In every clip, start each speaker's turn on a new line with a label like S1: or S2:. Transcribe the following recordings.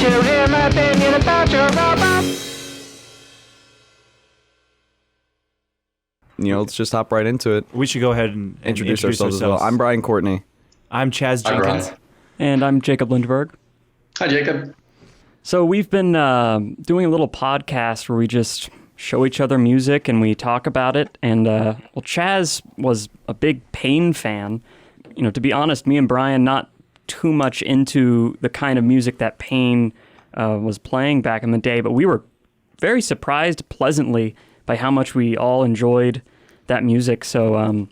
S1: to hear my opinion about your robot.
S2: Let's just hop right into it.
S3: We should go ahead and
S2: introduce ourselves as well. I'm Brian Courtney.
S3: I'm Chaz Jenkins.
S4: And I'm Jacob Lindberg.
S5: Hi, Jacob.
S4: So we've been doing a little podcast where we just show each other music and we talk about it. And Chaz was a big Pain fan. To be honest, me and Brian not too much into the kind of music that Pain was playing back in the day, but we were very surprised pleasantly by how much we all enjoyed that music. So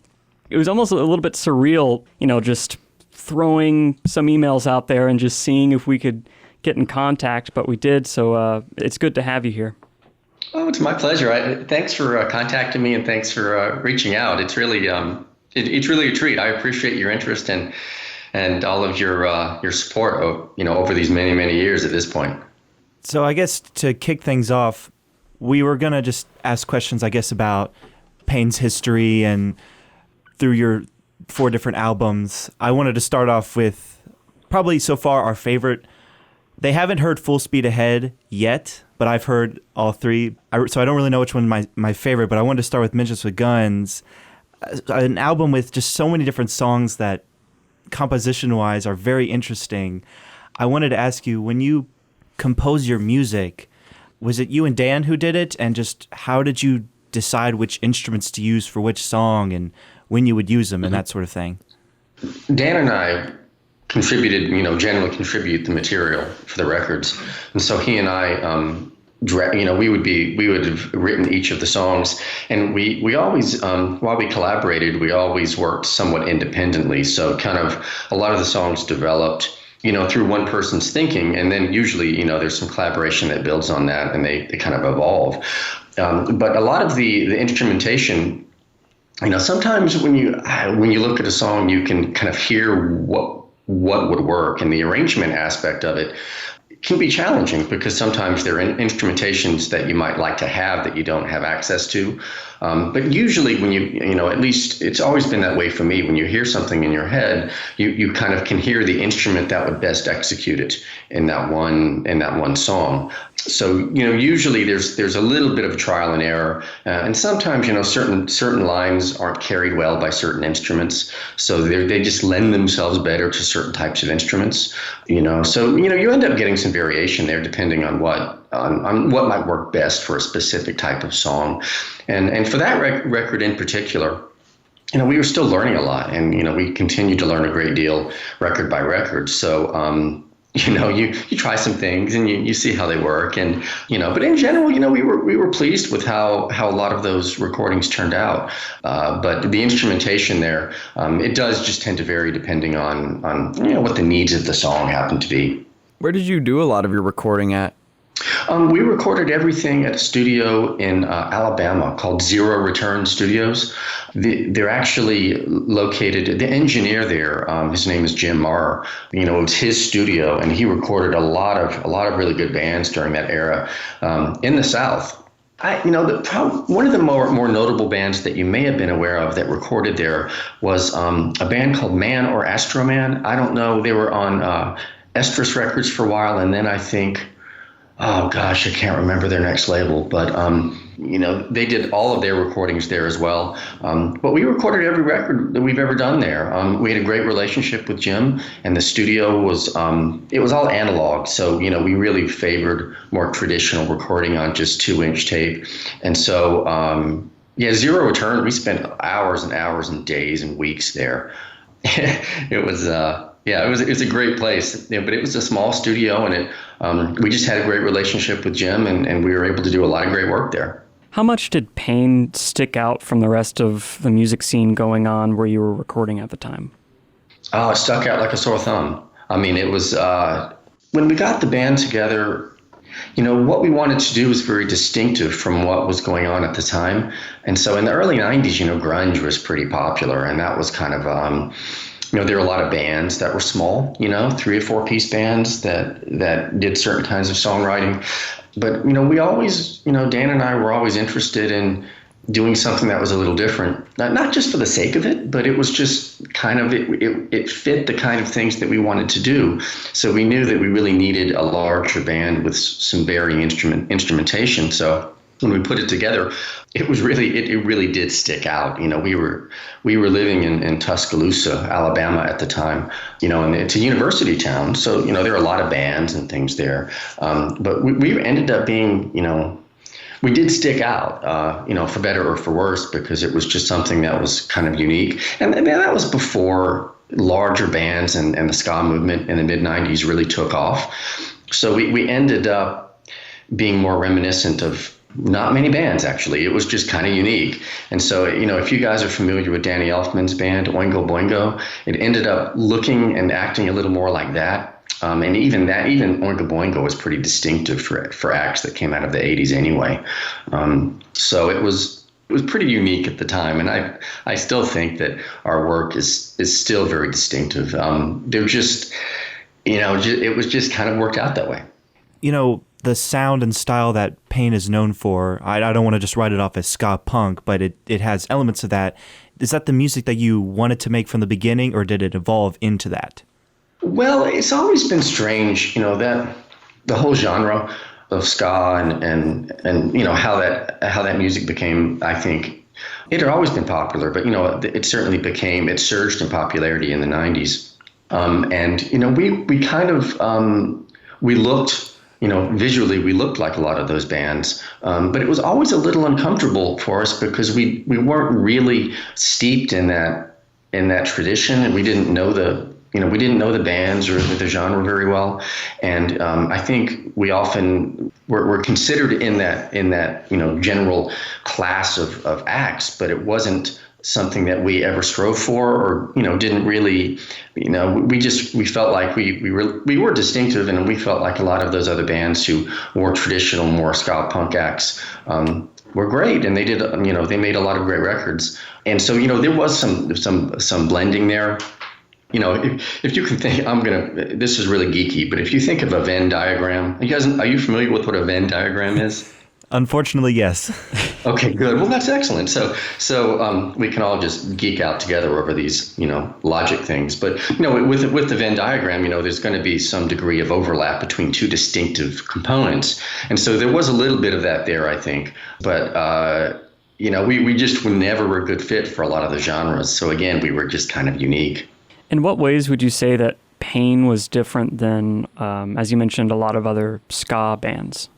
S4: it was almost a little bit surreal, just throwing some emails out there and just seeing if we could get in contact, but we did. So it's good to have you here.
S5: Oh, it's my pleasure. Thanks for contacting me, and thanks for reaching out. It's really it's really a treat. I appreciate your interest and all of your support, over these many, many years at this point.
S3: So I guess to kick things off, we were going to just ask questions, I guess, about Pain's history and through your 4 different albums. I wanted to start off with probably so far our favorite. They haven't heard Full Speed Ahead yet, but I've heard all 3. So I don't really know which one my favorite, but I wanted to start with Midgets with Guns, an album with just so many different songs that composition-wise are very interesting. I wanted to ask you, when you compose your music, was it you and Dan who did it? And just how did you decide which instruments to use for which song and when you would use them and that sort of thing?
S5: Dan and I contributed, generally contribute the material for the records. And so he and I, we would have written each of the songs, and we always, while we collaborated, we always worked somewhat independently. So kind of a lot of the songs developed through one person's thinking, and then usually, there's some collaboration that builds on that, and they kind of evolve. But a lot of the instrumentation, sometimes when you look at a song, you can kind of hear what would work, and the arrangement aspect of it can be challenging because sometimes there are instrumentations that you might like to have that you don't have access to. But usually when at least it's always been that way for me. When you hear something in your head, you kind of can hear the instrument that would best execute it in that one song. So, usually there's a little bit of trial and error. And sometimes, certain lines aren't carried well by certain instruments. So they just lend themselves better to certain types of instruments, So, you end up getting some variation there depending on what might work best for a specific type of song. And for that record in particular, we were still learning a lot, and, we continued to learn a great deal record by record. So, you try some things and you see how they work, and but in general, we were pleased with how a lot of those recordings turned out. But the instrumentation there, it does just tend to vary depending on what the needs of the song happen to be.
S2: Where did you do a lot of your recording at?
S5: We recorded everything at a studio in Alabama called Zero Return Studios. They're actually located, the engineer there, his name is Jim Marr. It was his studio, and he recorded a lot of really good bands during that era in the South. One of the more notable bands that you may have been aware of that recorded there was a band called Man or Astroman. I don't know. They were on Estrus Records for a while, and then I think, oh gosh, I can't remember their next label, but they did all of their recordings there as well. But we recorded every record that we've ever done there. We had a great relationship with Jim, and the studio was it was all analog, so we really favored more traditional recording on just 2-inch tape. And so Zero Return, we spent hours and hours and days and weeks there. It was it was a great place, but it was a small studio, and we just had a great relationship with Jim, and we were able to do a lot of great work there.
S4: How much did Pain stick out from the rest of the music scene going on where you were recording at the time?
S5: Oh, it stuck out like a sore thumb. I mean, it was when we got the band together, what we wanted to do was very distinctive from what was going on at the time. And so in the early 90s, grunge was pretty popular, and that was kind of there were a lot of bands that were small, 3 or 4 piece bands that did certain kinds of songwriting. But, we always, Dan and I were always interested in doing something that was a little different, not just for the sake of it, but it was just kind kind of it fit the kind of things that we wanted to do. So we knew that we really needed a larger band with some varying instrumentation. So when we put it together, it really did stick out. We were living in Tuscaloosa, Alabama at the time, and it's a university town. So, there are a lot of bands and things there. But we ended up being, we did stick out, for better or for worse, because it was just something that was kind of unique. And that was before larger bands and the ska movement in the mid-90s really took off. So we ended up being more reminiscent of not many bands, actually. It was just kind of unique. And so, if you guys are familiar with Danny Elfman's band, Oingo Boingo, it ended up looking and acting a little more like that. And even Oingo Boingo was pretty distinctive for acts that came out of the 80s anyway. So it was pretty unique at the time. And I still think that our work is still very distinctive. They're just, it was just kind of worked out that way.
S3: The sound and style that Pain is known for, I don't want to just write it off as ska punk, but it has elements of that. Is that the music that you wanted to make from the beginning, or did it evolve into that?
S5: Well, it's always been strange, that the whole genre of ska and how that music became, I think, it had always been popular, but, it certainly it surged in popularity in the 90s. We kind of, we looked, visually we looked like a lot of those bands, but it was always a little uncomfortable for us because we weren't really steeped in that tradition, and we didn't know the bands or the genre very well. And I think we often were considered in that general class of acts, but it wasn't something that we ever strove for, or didn't really, we felt like we were distinctive, and we felt like a lot of those other bands who were traditional, more ska punk acts were great, and they did, they made a lot of great records. And so there was some blending there. If you can think, this is really geeky, but if you think of a Venn diagram, are you familiar with what a Venn diagram is?
S3: Unfortunately, yes.
S5: Okay, good. Well, that's excellent. So we can all just geek out together over these, logic things. But, with the Venn diagram, there's going to be some degree of overlap between two distinctive components. And so there was a little bit of that there, I think. But, we just never were a good fit for a lot of the genres. So, again, we were just kind of unique.
S4: In what ways would you say that Pain was different than, as you mentioned, a lot of other ska bands?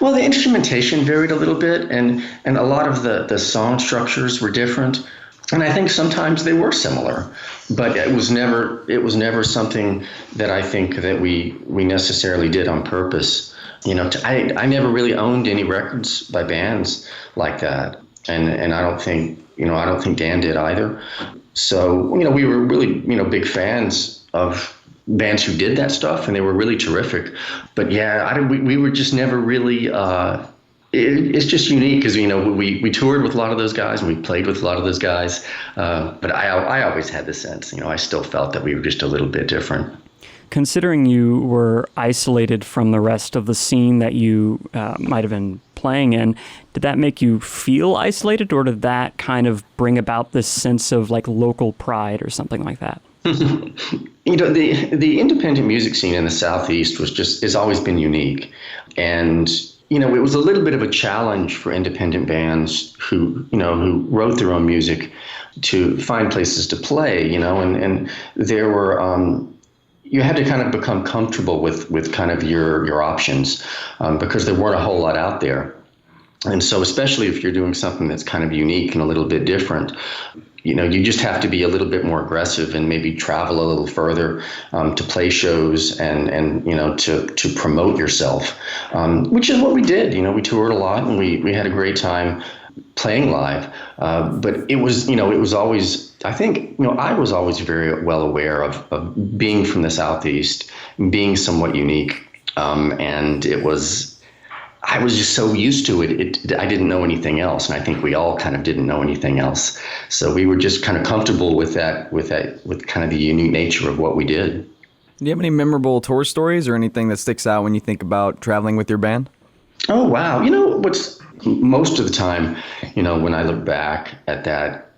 S5: Well, the instrumentation varied a little bit, and a lot of the song structures were different. And I think sometimes they were similar, but it was never something that I think that we necessarily did on purpose. I never really owned any records by bands like that. And I don't think Dan did either. So, we were really, big fans of bands who did that stuff, and they were really terrific. But yeah, we were just never really, it's just unique because, we toured with a lot of those guys and we played with a lot of those guys. But I always had the sense, I still felt that we were just a little bit different.
S4: Considering you were isolated from the rest of the scene that you might have been playing in, did that make you feel isolated, or did that kind of bring about this sense of like local pride or something like that?
S5: The independent music scene in the Southeast has always been unique. And, it was a little bit of a challenge for independent bands who wrote their own music to find places to play, and there were, you had to kind of become comfortable with kind of your options because there weren't a whole lot out there. And so especially if you're doing something that's kind of unique and a little bit different, you just have to be a little bit more aggressive and maybe travel a little further to play shows and to promote yourself, which is what we did. We toured a lot and we had a great time playing live. But it was always, I think, I was always very well aware of being from the Southeast, being somewhat unique. And I was just so used to it. I didn't know anything else. And I think we all kind of didn't know anything else. So we were just kind of comfortable with kind of the unique nature of what we did.
S2: Do you have any memorable tour stories or anything that sticks out when you think about traveling with your band?
S5: Oh, wow. What's most of the time, when I look back at that,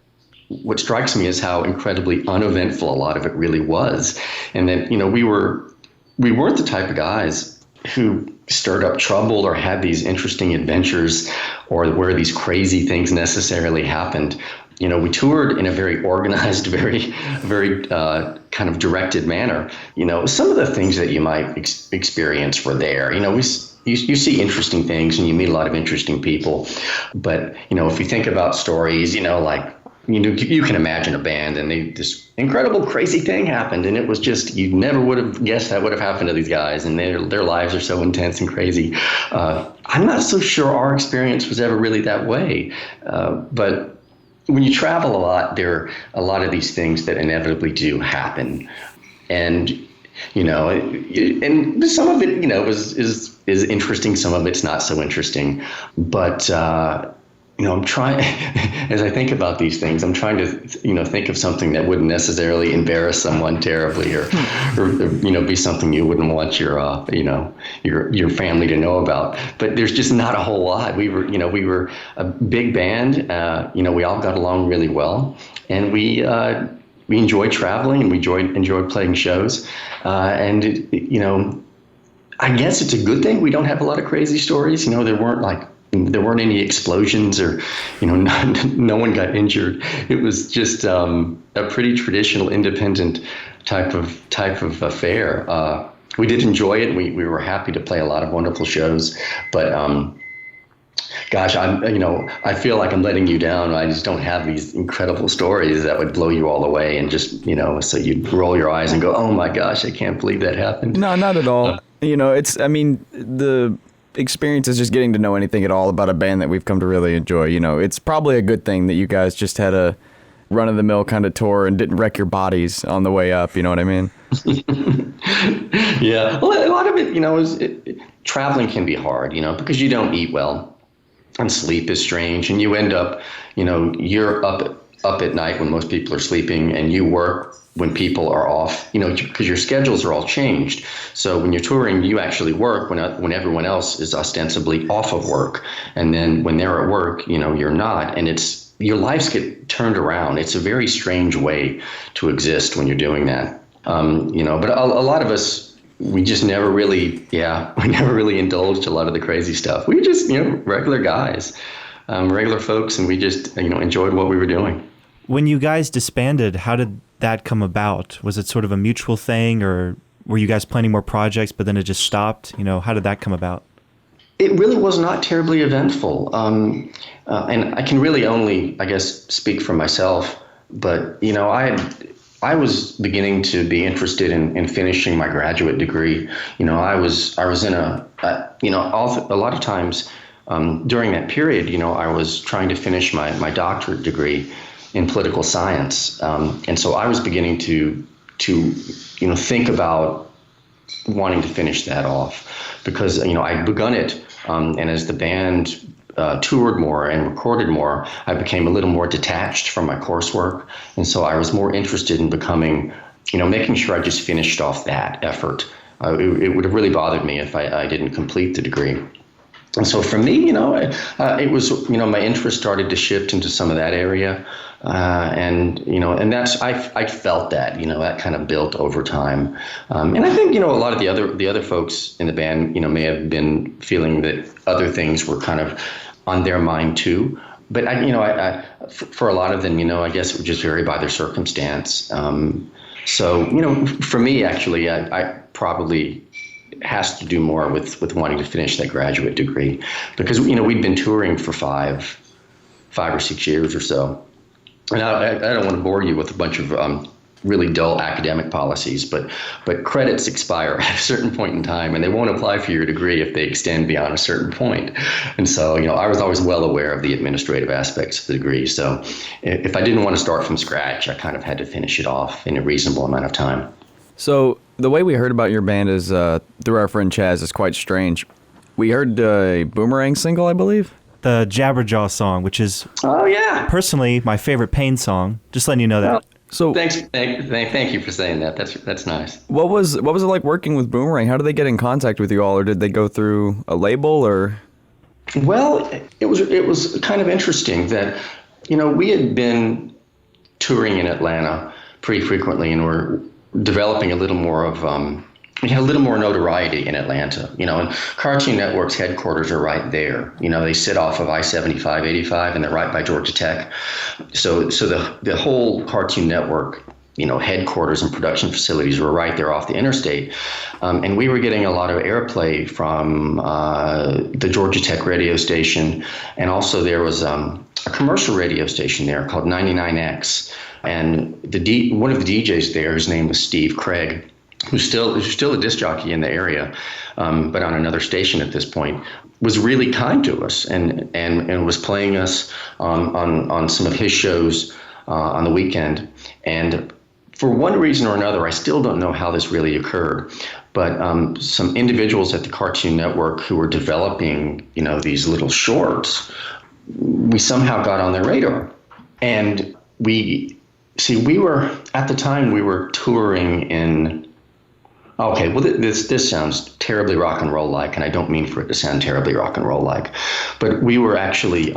S5: what strikes me is how incredibly uneventful a lot of it really was. And that, we weren't the type of guys who stirred up trouble or had these interesting adventures or where these crazy things necessarily happened. We toured in a very organized, very kind of directed manner. Some of the things that you might experience were there. You see interesting things and you meet a lot of interesting people. But, if you think about stories, like, you can imagine a band and this incredible, crazy thing happened. And it was just, you never would have guessed that would have happened to these guys. And their lives are so intense and crazy. I'm not so sure our experience was ever really that way. But when you travel a lot, there are a lot of these things that inevitably do happen. And, and some of it, is interesting. Some of it's not so interesting. But, I'm trying, as I think about these things, I'm trying to, think of something that wouldn't necessarily embarrass someone terribly or be something you wouldn't want your family to know about. But there's just not a whole lot. We were a big band. We all got along really well, and we enjoyed traveling and we enjoyed playing shows. And I guess it's a good thing we don't have a lot of crazy stories. There weren't any explosions or, no one got injured. It was just a pretty traditional, independent type of affair. We did enjoy it. We were happy to play a lot of wonderful shows. But, gosh, I feel like I'm letting you down. I just don't have these incredible stories that would blow you all away and just, so you'd roll your eyes and go, oh, my gosh, I can't believe that happened.
S2: No, not at all. The experience is just getting to know anything at all about a band that we've come to really enjoy. It's probably a good thing that you guys just had a run-of-the-mill kind of tour and didn't wreck your bodies on the way up. You know what I mean?
S5: Yeah. Well, a lot of it, traveling can be hard, because you don't eat well and sleep is strange. And you end up, you're up at night when most people are sleeping and you work when people are off, because your schedules are all changed. So when you're touring, you actually work when everyone else is ostensibly off of work. And then when they're at work, you're not. And your lives get turned around. It's a very strange way to exist when you're doing that. But a lot of us, we just never really, we never really indulged a lot of the crazy stuff. We were just, regular guys, regular folks, and we just, enjoyed what we were doing.
S3: When you guys disbanded, how did that come about? Was it sort of a mutual thing, or were you guys planning more projects, but then it just stopped? How did that come about?
S5: It really was not terribly eventful. And I can really only, I guess, speak for myself. But, I was beginning to be interested in finishing my graduate degree. I was in a lot of times during that period, I was trying to finish my doctorate degree in political science. And so I was beginning to think about wanting to finish that off because, I'd begun it. And as the band toured more and recorded more, I became a little more detached from my coursework. And so I was more interested in becoming, making sure I just finished off that effort. It would have really bothered me if I didn't complete the degree. And so for me, it was, my interest started to shift into some of that area. And that's, I felt that, that kind of built over time. And I think, a lot of the other folks in the band, may have been feeling that other things were kind of on their mind too. But for a lot of them, I guess it would just vary by their circumstance. So, for me, actually, I probably has to do more with wanting to finish that graduate degree because, we'd been touring for five or 6 years or so. And I don't want to bore you with a bunch of really dull academic policies, but credits expire at a certain point in time, and they won't apply for your degree if they extend beyond a certain point. And so, I was always well aware of the administrative aspects of the degree. So if I didn't want to start from scratch, I kind of had to finish it off in a reasonable amount of time.
S2: So the way we heard about your band is through our friend Chaz is quite strange. We heard a Boomerang single, I believe.
S3: The Jabberjaw song, which is personally my favorite Pain song. Just letting you know that.
S2: So
S5: thank you for saying that. That's nice.
S2: What was it like working with Boomerang? How did they get in contact with you all, or did they go through a label, or?
S5: Well, it was kind of interesting that we had been touring in Atlanta pretty frequently, and we're developing a little more of we had a little more notoriety in Atlanta, and Cartoon Network's headquarters are right there. They sit off of I-75, 85, and they're right by Georgia Tech. So the whole Cartoon Network, headquarters and production facilities were right there off the interstate. And we were getting a lot of airplay from the Georgia Tech radio station. And also there was a commercial radio station there called 99X. And one of the DJs there, his name was Steve Craig, who's still a disc jockey in the area, but on another station at this point, was really kind to us and was playing us on some of his shows on the weekend. And for one reason or another, I still don't know how this really occurred, but some individuals at the Cartoon Network who were developing, these little shorts, we somehow got on their radar. And we were, at the time, we were touring in, okay, well, this sounds terribly rock and roll like, and I don't mean for it to sound terribly rock and roll like, but we were actually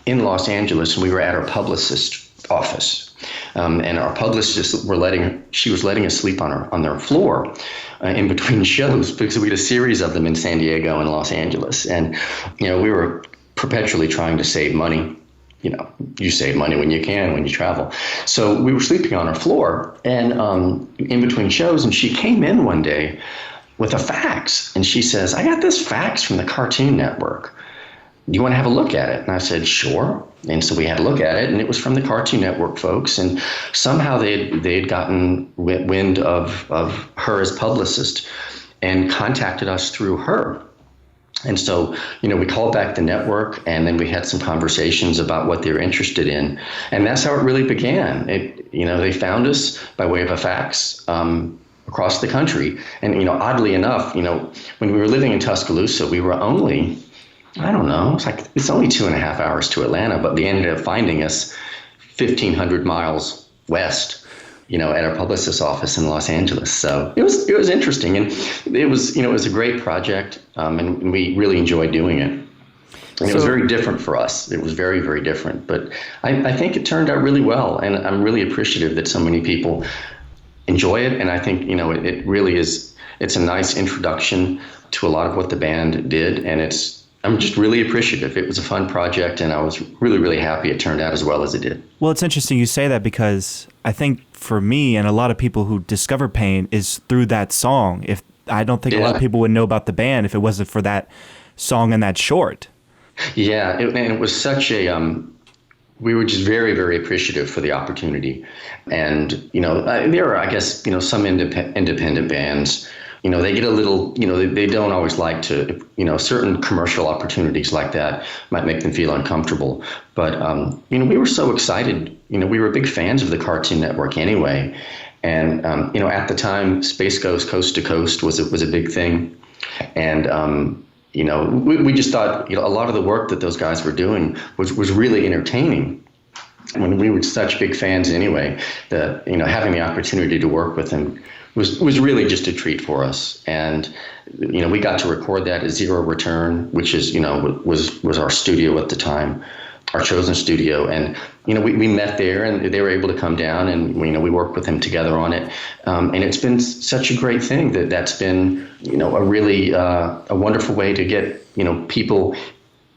S5: in Los Angeles, and we were at our publicist's office, and our publicist was letting us sleep on their floor in between shows, because we had a series of them in San Diego and Los Angeles, and we were perpetually trying to save money. You save money when you can, when you travel. So we were sleeping on our floor and in between shows, and she came in one day with a fax, and she says, "I got this fax from the Cartoon Network. Do you want to have a look at it?" And I said, "Sure." And so we had a look at it, and it was from the Cartoon Network folks, and somehow they had gotten wind of her as publicist and contacted us through her. And so, we called back the network, and then we had some conversations about what they were interested in. And that's how it really began. They found us by way of a fax across the country. And, oddly enough, when we were living in Tuscaloosa, we were only, I don't know, it's only 2.5 hours to Atlanta, but they ended up finding us 1,500 miles west, at our publicist's office in Los Angeles. So it was interesting, and it was a great project, and we really enjoyed doing it. And it was very different for us. It was very, very different, but I think it turned out really well, and I'm really appreciative that so many people enjoy it. And I think it really is. It's a nice introduction to a lot of what the band did, and I'm just really appreciative. It was a fun project, and I was really, really happy it turned out as well as it did.
S3: Well, it's interesting you say that, because I think for me and a lot of people who discover Pain is through that song. I don't think a lot of people would know about the band if it wasn't for that song and that short.
S5: Yeah, and it was such a, we were just very, very appreciative for the opportunity. And, there are, I guess, some independent bands, they get a little, they don't always like to, certain commercial opportunities like that might make them feel uncomfortable. But, we were so excited. We were big fans of the Cartoon Network anyway. And, at the time, Space Ghost Coast to Coast was a big thing. And, we just thought, a lot of the work that those guys were doing was really entertaining. When we were such big fans anyway, that, having the opportunity to work with them was really just a treat for us. And, we got to record that at Zero Return, which is, was our studio at the time, our chosen studio. And, we met there, and they were able to come down, and, we worked with them together on it. And it's been such a great thing that's been, a really a wonderful way to get, people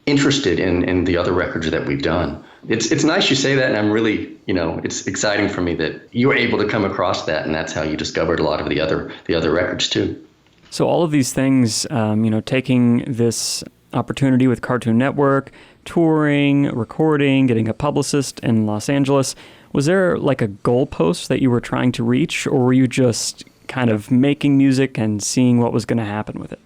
S5: interested in the other records that we've done. It's nice you say that, and I'm really, it's exciting for me that you were able to come across that, and that's how you discovered a lot of the other records too.
S4: So all of these things, taking this opportunity with Cartoon Network, touring, recording, getting a publicist in Los Angeles, was there like a goalpost that you were trying to reach, or were you just kind of making music and seeing what was going to happen with it?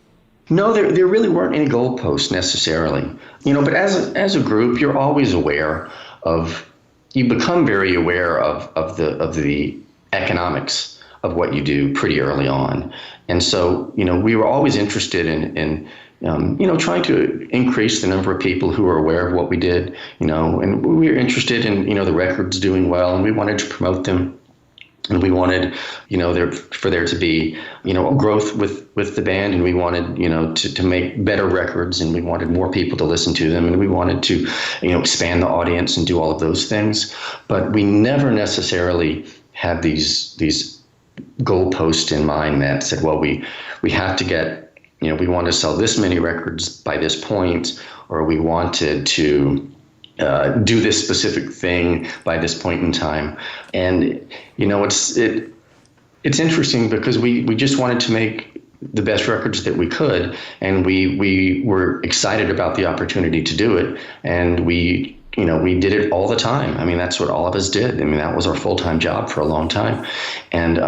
S5: No, there really weren't any goalposts necessarily. But as a group, you're always aware of, you become very aware of the economics of what you do pretty early on. And so, we were always interested in trying to increase the number of people who are aware of what we did, and we were interested in, the records doing well, and we wanted to promote them. And we wanted, for there to be, growth with the band, and we wanted, to make better records, and we wanted more people to listen to them, and we wanted to, expand the audience and do all of those things. But we never necessarily had these goalposts in mind that said, well, we have to get, we want to sell this many records by this point, or we wanted to do this specific thing by this point in time. And it's interesting because we just wanted to make the best records that we could, and we were excited about the opportunity to do it, and we did it all the time. I mean, that's what all of us did. I mean, that was our full-time job for a long time, and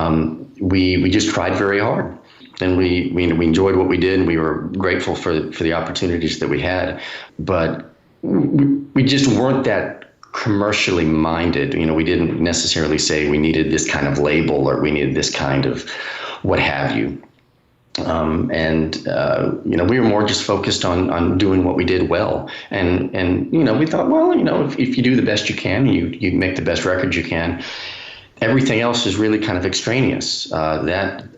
S5: we just tried very hard. And we enjoyed what we did, and we were grateful for the opportunities that we had, but we just weren't that commercially minded. We didn't necessarily say we needed this kind of label or we needed this kind of what have you. We were more just focused on doing what we did well. And we thought, well, if you do the best you can, you make the best record you can, everything else is really kind of extraneous.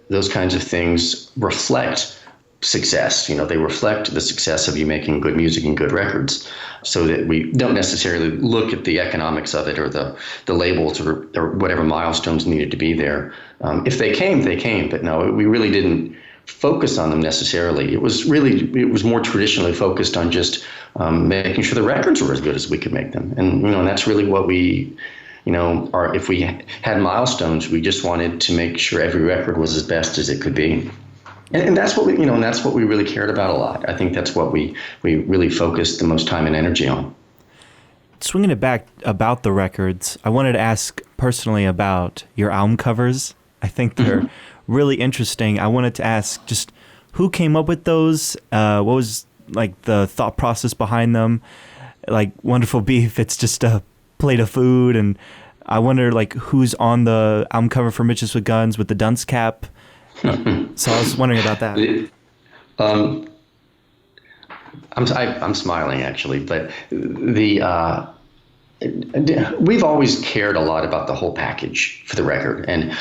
S5: Those kinds of things reflect success. They reflect the success of you making good music and good records, so that we don't necessarily look at the economics of it or the labels or whatever milestones needed to be there. If they came, they came. But no, we really didn't focus on them necessarily. It was more traditionally focused on just making sure the records were as good as we could make them. And, and that's really what we, if we had milestones, we just wanted to make sure every record was as best as it could be. And that's what we really cared about a lot. I think that's what we really focused the most time and energy on.
S3: Swinging it back about the records, I wanted to ask personally about your album covers. I think they're really interesting. I wanted to ask just who came up with those? What was like the thought process behind them? Like Wonderful Beef, it's just a plate of food, and I wonder like who's on the album cover for Midgets with Guns with the dunce cap. So I was wondering about that.
S5: I'm smiling actually, but we've always cared a lot about the whole package for the record, and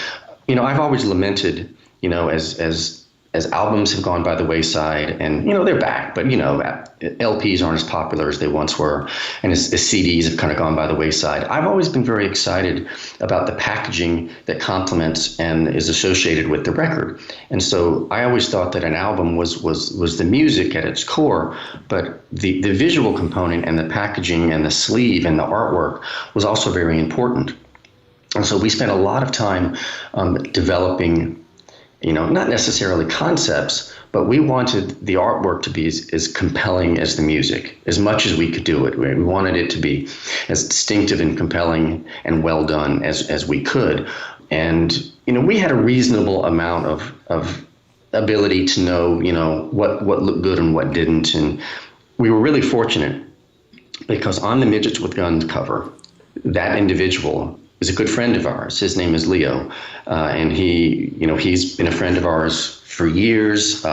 S5: I've always lamented, as albums have gone by the wayside, and they're back, but LPs aren't as popular as they once were, and as CDs have kind of gone by the wayside. I've always been very excited about the packaging that complements and is associated with the record, and so I always thought that an album was the music at its core, but the visual component and the packaging and the sleeve and the artwork was also very important. And so we spent a lot of time developing, not necessarily concepts, but we wanted the artwork to be as compelling as the music, as much as we could do it. We wanted it to be as distinctive and compelling and well done as we could. And, we had a reasonable amount of ability to know, what looked good and what didn't. And we were really fortunate because on the Midgets with Guns cover, that individual is a good friend of ours. His name is Leo, and he's been a friend of ours for years.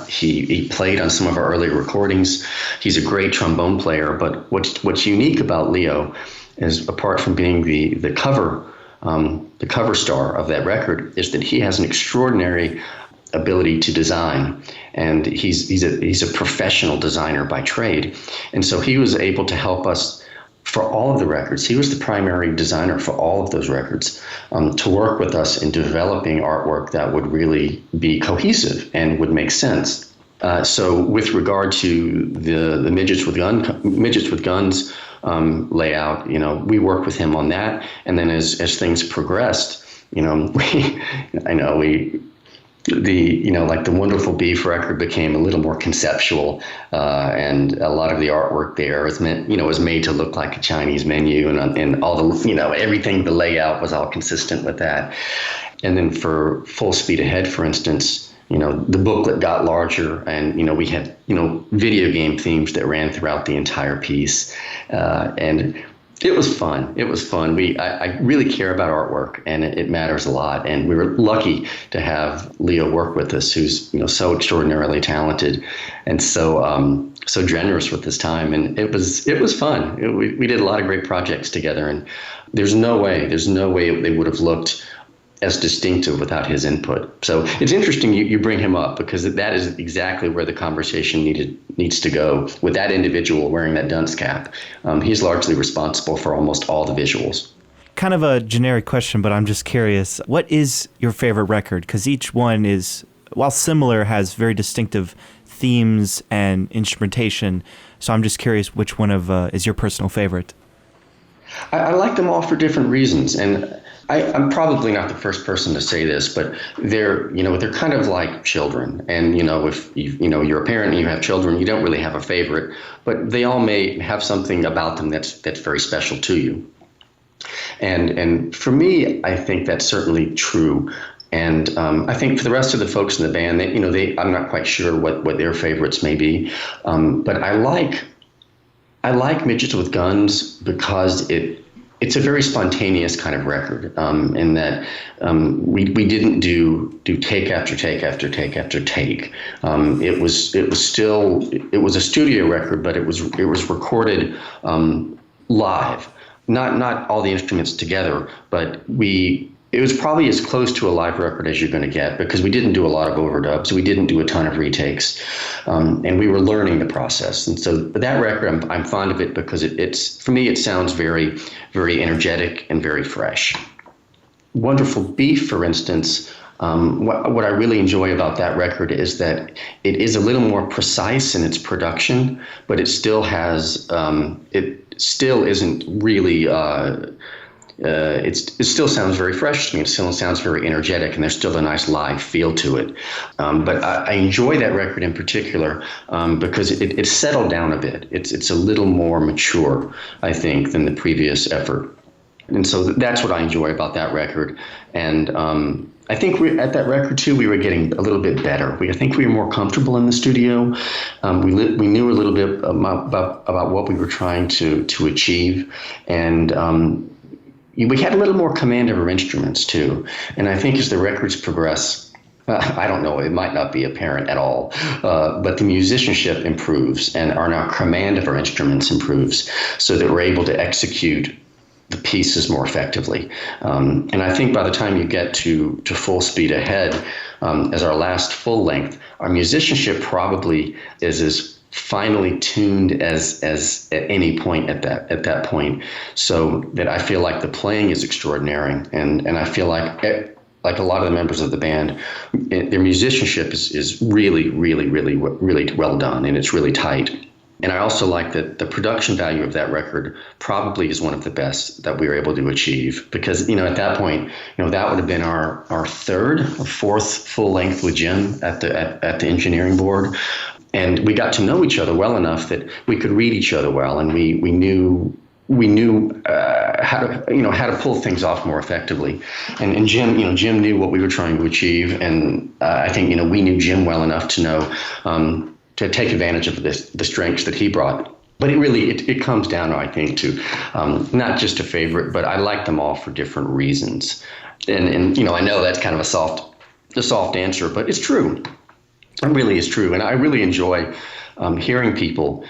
S5: He played on some of our early recordings. He's a great trombone player. But what's unique about Leo is, apart from being the cover star of that record, is that he has an extraordinary ability to design, and he's a professional designer by trade, and so he was able to help us for all of the records. He was the primary designer for all of those records, to work with us in developing artwork that would really be cohesive and would make sense. So with regard to the Midgets with Guns layout, we worked with him on that. And then as things progressed, the Wonderful Beef record became a little more conceptual, and a lot of the artwork there was made to look like a Chinese menu, and all the, everything, the layout was all consistent with that. And then for Full Speed Ahead, for instance, the booklet got larger, and, we had, video game themes that ran throughout the entire piece. And it was fun. I really care about artwork, and it matters a lot. And we were lucky to have Leo work with us, who's so extraordinarily talented and so generous with his time. And it was fun. We did a lot of great projects together. And there's no way they would have looked as distinctive without his input. So it's interesting you bring him up, because that is exactly where the conversation needs to go. With that individual wearing that dunce cap, he's largely responsible for almost all the visuals.
S3: Kind of a generic question, but I'm just curious. What is your favorite record? Because each one is, while similar, has very distinctive themes and instrumentation. So I'm just curious which one is your personal favorite.
S5: I like them all for different reasons, and I'm probably not the first person to say this, but they're kind of like children. And if you're a parent and you have children, you don't really have a favorite, but they all may have something about them that's very special to you. And for me, I think that's certainly true. And I think for the rest of the folks in the band, I'm not quite sure what their favorites may be, but I like Midgets with Guns because it's a very spontaneous kind of record, in that we didn't do take after take after take after take. It was a studio record, but it was recorded live, not all the instruments together, but it was probably as close to a live record as you're going to get, because we didn't do a lot of overdubs. We didn't do a ton of retakes, and we were learning the process. And so that record, I'm fond of it because for me, it sounds very, very energetic and very fresh. Wonderful Beef, for instance, what I really enjoy about that record is that it is a little more precise in its production, but it still has, it still isn't really, it still sounds very fresh to me. It still sounds very energetic, and there's still a nice live feel to it. But I enjoy that record in particular because it's settled down a bit. It's a little more mature, I think, than the previous effort. And so that's what I enjoy about that record. And I think at that record, too, we were getting a little bit better. I think we were more comfortable in the studio. We knew a little bit about what we were trying to achieve. And we had a little more command of our instruments, too. And I think as the records progress, I don't know, it might not be apparent at all, but the musicianship improves and our command of our instruments improves so that we're able to execute the pieces more effectively. And I think by the time you get to Full Speed Ahead, as our last full length, our musicianship probably is as finely tuned as at any point at that point, so that I feel like the playing is extraordinary, and I feel like a lot of the members of the band, their musicianship is really, really, really, really well done, and it's really tight. And I also like that the production value of that record probably is one of the best that we were able to achieve, because at that point, that would have been our third or fourth full length with Jim at the engineering board. And we got to know each other well enough that we could read each other well, and we knew how to pull things off more effectively. And Jim knew what we were trying to achieve, and I think we knew Jim well enough to know to take advantage of the strengths that he brought. But it comes down, I think, to not just a favorite, but I like them all for different reasons. And I know that's kind of a soft answer, but it's true. It really is true, and I really enjoy hearing people,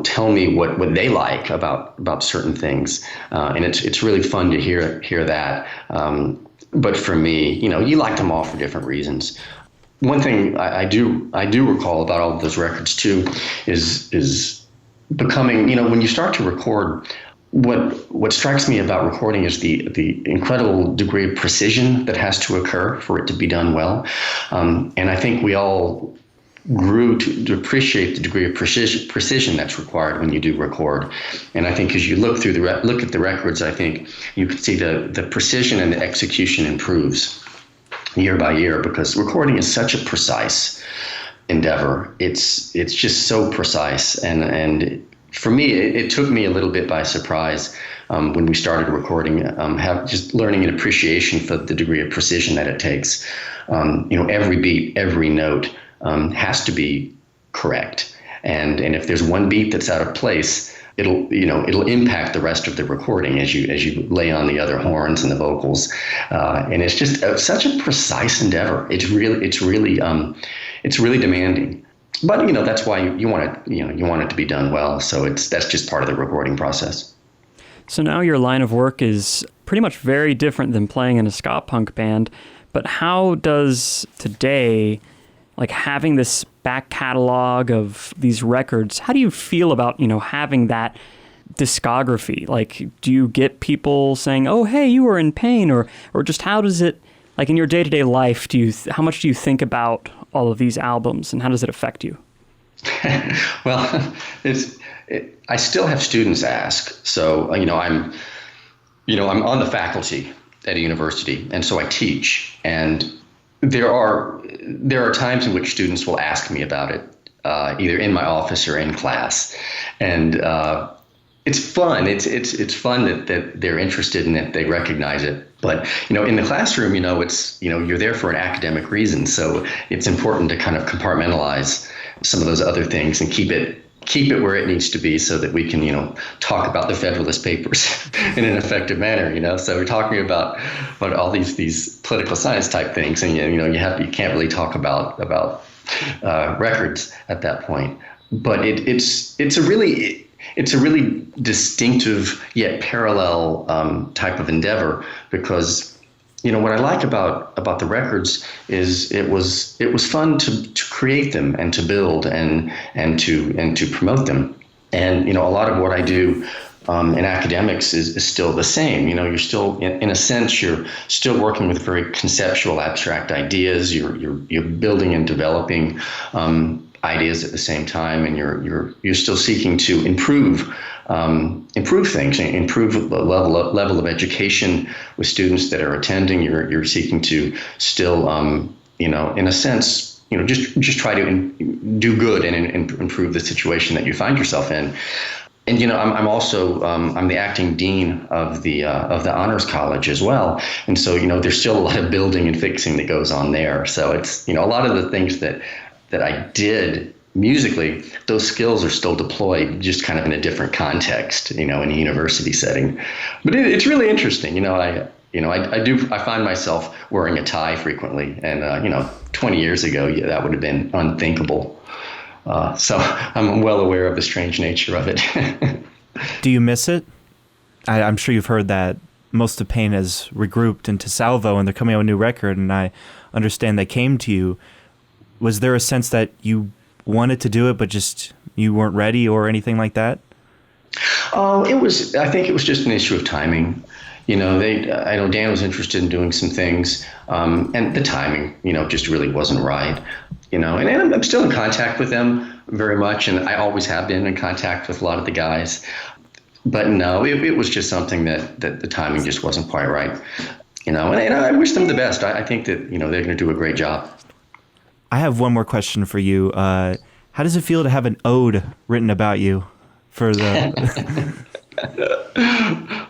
S5: tell me what they like about certain things, and it's really fun to hear that. But for me, you like them all for different reasons. One thing I do recall about all of those records too is becoming, when you start to record. What strikes me about recording is the incredible degree of precision that has to occur for it to be done well. And I think we all grew to appreciate the degree of precision that's required when you do record. And I think as you look at the records, I think you can see the precision and the execution improves year by year, because recording is such a precise endeavor. It's just so precise, and for me, it took me a little bit by surprise when we started recording, just learning an appreciation for the degree of precision that it takes. Every beat, every note has to be correct, and if there's one beat that's out of place, it'll impact the rest of the recording as you lay on the other horns and the vocals, and it's just such a precise endeavor. It's really demanding. But that's why you want it to be done well. So that's just part of the recording process.
S4: So now your line of work is pretty much very different than playing in a ska punk band. But how does today, like having this back catalog of these records, how do you feel about, having that discography? Like, do you get people saying, "Oh, hey, you were in Pain," or just how does it, like in your day-to-day life, how much do you think about all of these albums, and how does it affect you?
S5: Well, I still have students ask. So, I'm on the faculty at a university, and so I teach. And there are times in which students will ask me about it, either in my office or in class, and it's fun. It's fun that they're interested in it, they recognize it. But in the classroom, it's you're there for an academic reason, so it's important to kind of compartmentalize some of those other things and keep it where it needs to be, so that we can talk about the Federalist Papers in an effective manner. So we're talking about all these political science type things, and you can't really talk about records at that point. But it's a really distinctive yet parallel type of endeavor, because what I like about the records is it was fun to create them and to build and to promote them. And a lot of what I do in academics is still the same. You're still in a sense you're still working with very conceptual, abstract ideas. You're building and developing ideas at the same time, and you're still seeking to improve things, improve the level of education with students that are attending. You're seeking to still, in a sense, just try to do good and improve the situation that you find yourself in. And I'm also I'm the acting dean of the honors college as well, and so there's still a lot of building and fixing that goes on there. So it's a lot of the things that I did musically, those skills are still deployed, just kind of in a different context, in a university setting. But it's really interesting. I find myself wearing a tie frequently, and 20 years ago, that would have been unthinkable. So I'm well aware of the strange nature of it.
S3: Do you miss it? I'm sure you've heard that most of Pain has regrouped into Salvo, and they're coming out with a new record, and I understand they came to you. Was there a sense that you wanted to do it, but just you weren't ready or anything like that?
S5: Oh, I think it was just an issue of timing. I know Dan was interested in doing some things, and the timing, just really wasn't right. And I'm still in contact with them very much, and I always have been in contact with a lot of the guys. But no, it was just something that the timing just wasn't quite right. And I wish them the best. I think that they're going to do a great job.
S3: I have one more question for you. How does it feel to have an ode written about you for the?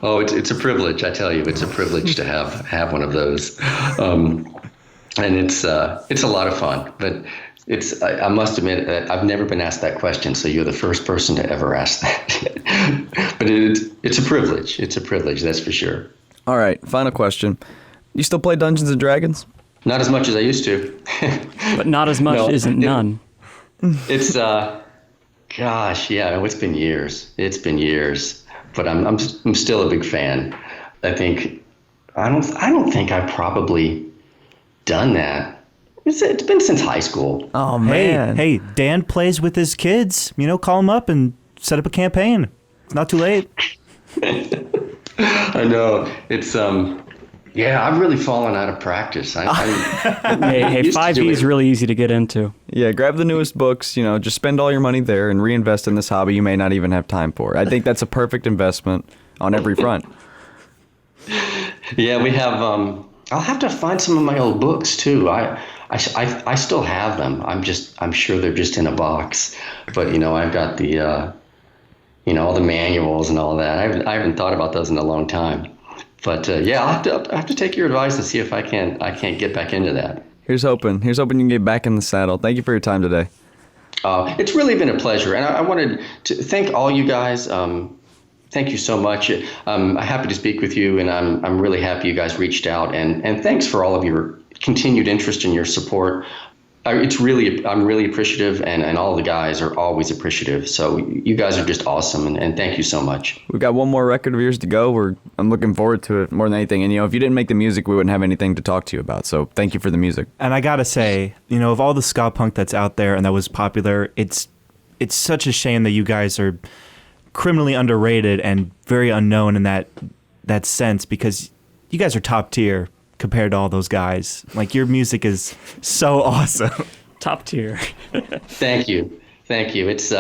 S5: Oh, it's a privilege. I tell you, it's a privilege to have one of those, and it's a lot of fun. But I must admit that I've never been asked that question, so you're the first person to ever ask that. But it's a privilege. It's a privilege, that's for sure.
S2: All right, final question. You still play Dungeons and Dragons?
S5: Not as much as I used to.
S4: But not as much isn't none.
S5: It's gosh, yeah, it's been years. It's been years. But I'm still a big fan. I don't think I've probably done that. It's been since high school.
S2: Oh man.
S3: Hey, Dan plays with his kids. Call him up and set up a campaign. It's not too late.
S5: I know. It's yeah, I've really fallen out of practice.
S4: Hey, 5e is really easy to get into.
S2: Yeah, grab the newest books, just spend all your money there and reinvest in this hobby you may not even have time for. I think that's a perfect investment on every front.
S5: Yeah, we have, I'll have to find some of my old books too. I still have them. I'm sure they're just in a box. But, I've got the, all the manuals and all that. I haven't thought about those in a long time. But yeah, I'll have to take your advice and see if I can't get back into that.
S2: Here's hoping you can get back in the saddle. Thank you for your time today.
S5: It's really been a pleasure, and I wanted to thank all you guys. Thank you so much. I'm happy to speak with you, and I'm really happy you guys reached out. And thanks for all of your continued interest and your support. I'm really appreciative, and all the guys are always appreciative. So you guys are just awesome, and thank you so much.
S2: We've got one more record of yours to go. I'm looking forward to it more than anything. And, if you didn't make the music, we wouldn't have anything to talk to you about. So thank you for the music.
S3: And I gotta say, of all the ska punk that's out there and that was popular, it's such a shame that you guys are criminally underrated and very unknown in that sense, because you guys are top tier compared to all those guys. Like, your music is so awesome.
S4: Top tier.
S5: Thank you. It's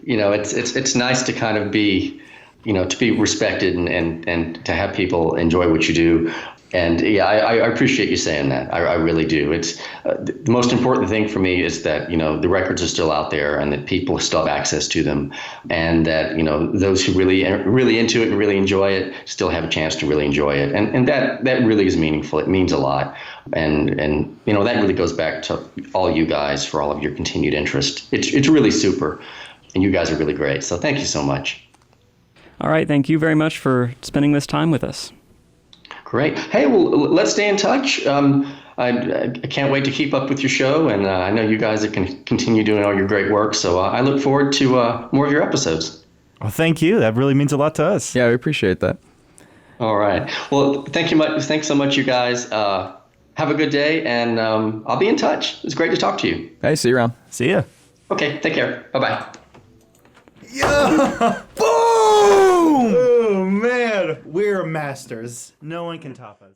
S5: it's nice to kind of be, to be respected and to have people enjoy what you do. And yeah, I appreciate you saying that. I really do. It's the most important thing for me is that, the records are still out there and that people still have access to them, and that, those who really into it and really enjoy it still have a chance to really enjoy it. And that really is meaningful. It means a lot. And that really goes back to all you guys for all of your continued interest. It's really super. And you guys are really great. So thank you so much.
S4: All right. Thank you very much for spending this time with us.
S5: Great. Hey, well, let's stay in touch. I can't wait to keep up with your show, and I know you guys can continue doing all your great work. So I look forward to more of your episodes.
S3: Well, thank you. That really means a lot to us.
S2: Yeah, we appreciate that.
S5: All right. Well, thanks so much, you guys. Have a good day, and I'll be in touch. It's great to talk to you.
S2: Hey, see you around.
S3: See ya.
S5: Okay, take care. Bye-bye.
S3: Yeah! Boom! Oh, man. We're masters. No one can top us.